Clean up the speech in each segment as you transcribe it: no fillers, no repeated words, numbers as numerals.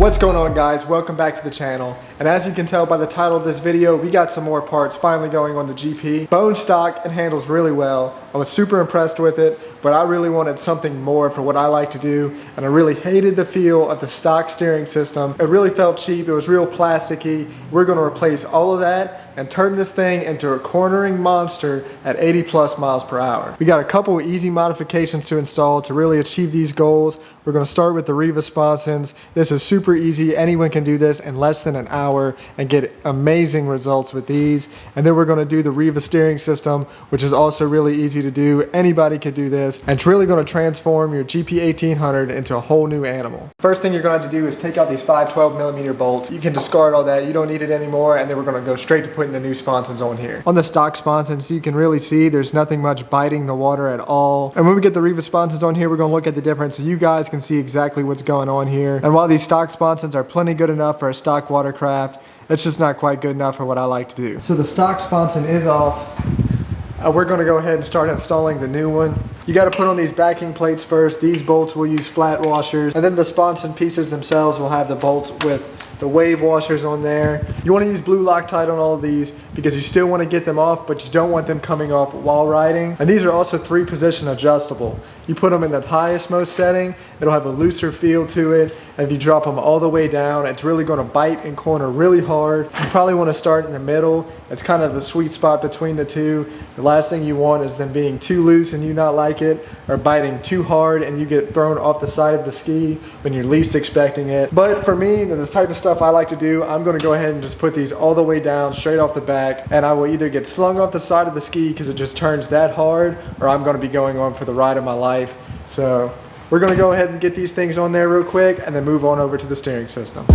What's going on, guys? Welcome back to the channel. And as you can tell by the title of this video, we got some more parts finally going on the GP. Bone stock and handles really well. I was super impressed with it, but I really wanted something more for what I like to do, and I really hated the feel of the stock steering system. It really felt cheap. It was real plasticky. We're going to replace all of that and turn this thing into a cornering monster at 80 plus miles per hour. We got a couple easy modifications to install to really achieve these goals. We're going to start with the Riva sponsons. This is super easy. Anyone can do this in less than an hour and get amazing results with these. And then we're going to do the Riva steering system, which is also really easy to do. Anybody could do this, and it's really going to transform your GP1800 into a whole new animal. First thing you're going to have to do is take out these 512mm bolts. You can discard all that. You don't need it anymore. And then we're going to go straight to putting the new sponsons on here. On the stock sponsons, you can really see there's nothing much biting the water at all. And when we get the Riva sponsons on here, we're going to look at the difference so you guys can see exactly what's going on here. And while these stock sponsons are plenty good enough for a stock watercraft, it's just not quite good enough for what I like to do. So the stock sponson is off. We're going to go ahead and start installing the new one. You got to put on these backing plates first. These bolts will use flat washers, and then the sponson pieces themselves will have the bolts with the wave washers on there. You want to use blue Loctite on all of these because you still want to get them off, but you don't want them coming off while riding. And these are also 3-position adjustable. You put them in the highest most setting, it'll have a looser feel to it. And if you drop them all the way down, it's really going to bite and corner really hard. You probably want to start in the middle. It's kind of a sweet spot between the two. The last thing you want is them being too loose and you not like it, or biting too hard and you get thrown off the side of the ski when you're least expecting it. But for me, the type of stuff I like to do, I'm going to go ahead and just put these all the way down straight off the back, and I will either get slung off the side of the ski because it just turns that hard, or I'm going to be going on for the ride of my life. So we're going to go ahead and get these things on there real quick and then move on over to the steering system.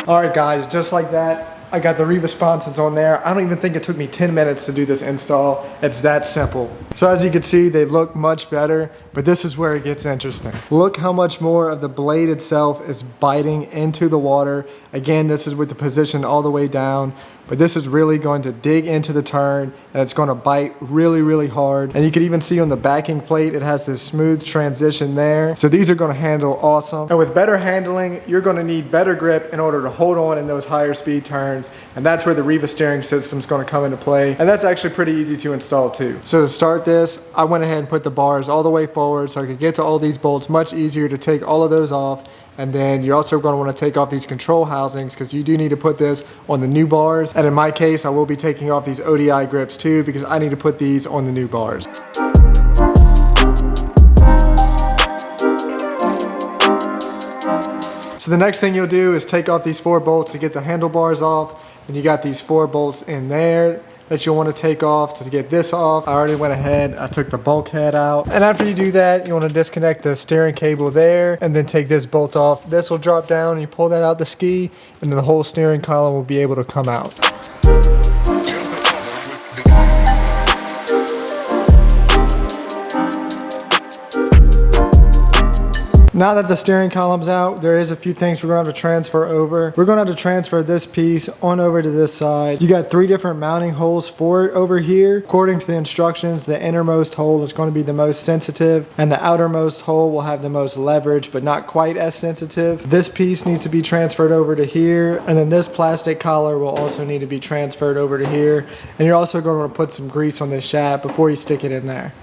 Alright guys, just like that, I got the Riva sponsons on there. I don't even think it took me 10 minutes to do this install. It's that simple. So as you can see, they look much better, but this is where it gets interesting. Look how much more of the blade itself is biting into the water. Again, this is with the position all the way down, but this is really going to dig into the turn, and it's going to bite really, really hard. And you can even see on the backing plate, it has this smooth transition there. So these are going to handle awesome. And with better handling, you're going to need better grip in order to hold on in those higher speed turns. And that's where the Riva steering system is going to come into play. And that's actually pretty easy to install too. So to start this, I went ahead and put the bars all the way forward so I could get to all these bolts. Much easier to take all of those off. And then you're also going to want to take off these control housings because you do need to put this on the new bars. And in my case, I will be taking off these ODI grips too because I need to put these on the new bars. So the next thing you'll do is take off these 4 bolts to get the handlebars off. And you got these 4 bolts in there that you'll want to take off to get this off. I already went ahead, I took the bulkhead out. And after you do that, you want to disconnect the steering cable there and then take this bolt off. This will drop down and you pull that out the ski, and then the whole steering column will be able to come out. Now that the steering column's out, there is a few things we're going to have to transfer over. We're going to have to transfer this piece on over to this side. You got 3 different mounting holes for it over here. According to the instructions, the innermost hole is going to be the most sensitive, and the outermost hole will have the most leverage, but not quite as sensitive. This piece needs to be transferred over to here, and then this plastic collar will also need to be transferred over to here. And you're also going to want to put some grease on this shaft before you stick it in there.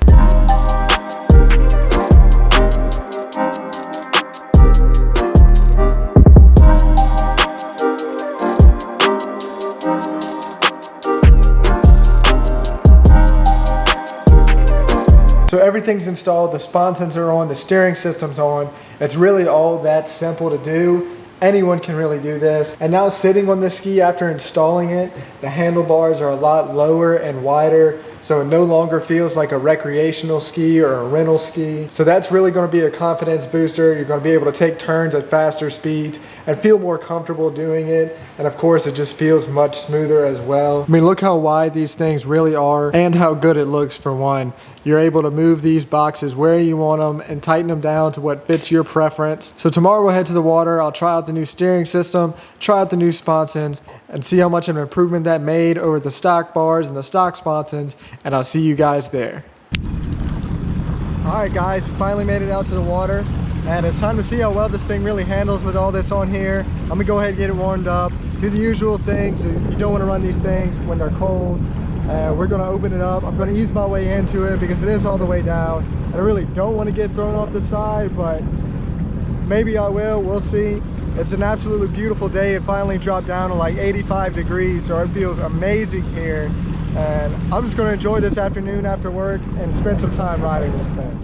So everything's installed, the sponsons are on, the steering system's on. It's really all that simple to do. Anyone can really do this. And now sitting on the ski after installing it, the handlebars are a lot lower and wider, so it no longer feels like a recreational ski or a rental ski. So that's really going to be a confidence booster. You're going to be able to take turns at faster speeds and feel more comfortable doing it. And of course, it just feels much smoother as well. I mean, look how wide these things really are and how good it looks for one. You're able to move these boxes where you want them and tighten them down to what fits your preference. So tomorrow we'll head to the water. I'll try out the new steering system, try out the new sponsons, and see how much of an improvement that made over the stock bars and the stock sponsons, and I'll see you guys there. All All right guys, we finally made it out to the water, and it's time to see how well this thing really handles with all this on here. I'm gonna go ahead and get it warmed up, do the usual things. You don't want to run these things when they're cold. We're gonna open it up. I'm gonna ease my way into it because it is all the way down. And I really don't want to get thrown off the side, but maybe I will, we'll see. It's an absolutely beautiful day. It finally dropped down to like 85 degrees, so it feels amazing here. And I'm just gonna enjoy this afternoon after work and spend some time riding this thing.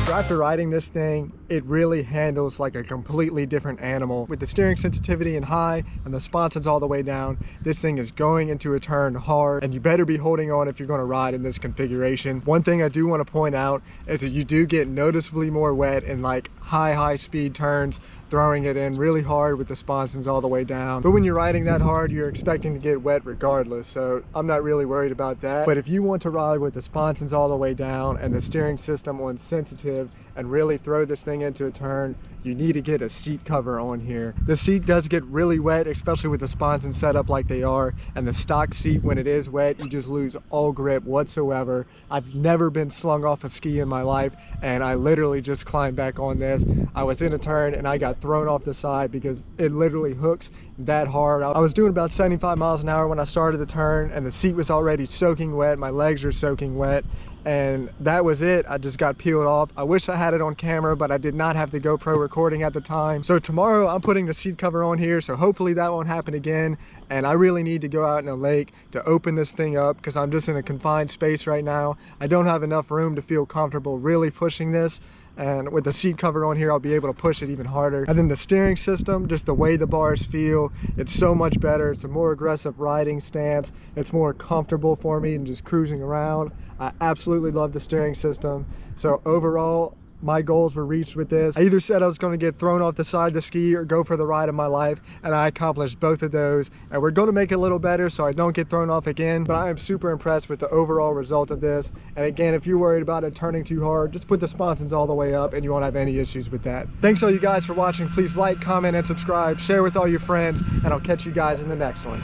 After riding this thing, it really handles like a completely different animal. With the steering sensitivity and high and the sponsons all the way down, this thing is going into a turn hard, and you better be holding on if you're going to ride in this configuration. One thing I do want to point out is that you do get noticeably more wet in like high speed turns, throwing it in really hard with the sponsons all the way down. But when you're riding that hard, you're expecting to get wet regardless, so I'm not really worried about that. But if you want to ride with the sponsons all the way down and the steering system on sensitive and really throw this thing into a turn, you need to get a seat cover on here. The seat does get really wet, especially with the sponsons set up like they are, and the stock seat, when it is wet, you just lose all grip whatsoever. I've never been slung off a ski in my life, and I literally just climbed back on this. I was in a turn and I got thrown off the side because it literally hooks that hard. I was doing about 75 miles an hour when I started the turn, and the seat was already soaking wet, my legs were soaking wet, and that was it. I just got peeled off. I wish I had it on camera, but I did not have the GoPro recording at the time. So tomorrow I'm putting the seat cover on here, so hopefully that won't happen again. And I really need to go out in a lake to open this thing up because I'm just in a confined space right now. I don't have enough room to feel comfortable really pushing this. And with the seat cover on here, I'll be able to push it even harder. And then the steering system, just the way the bars feel, it's so much better. It's a more aggressive riding stance. It's more comfortable for me than just cruising around. I absolutely love the steering system. So overall, my goals were reached with this. I either said I was going to get thrown off the side of the ski or go for the ride of my life, and I accomplished both of those. And we're going to make it a little better so I don't get thrown off again. But I am super impressed with the overall result of this. And again, if you're worried about it turning too hard, just put the sponsons all the way up and you won't have any issues with that. Thanks all you guys for watching. Please like, comment, and subscribe. Share with all your friends, and I'll catch you guys in the next one.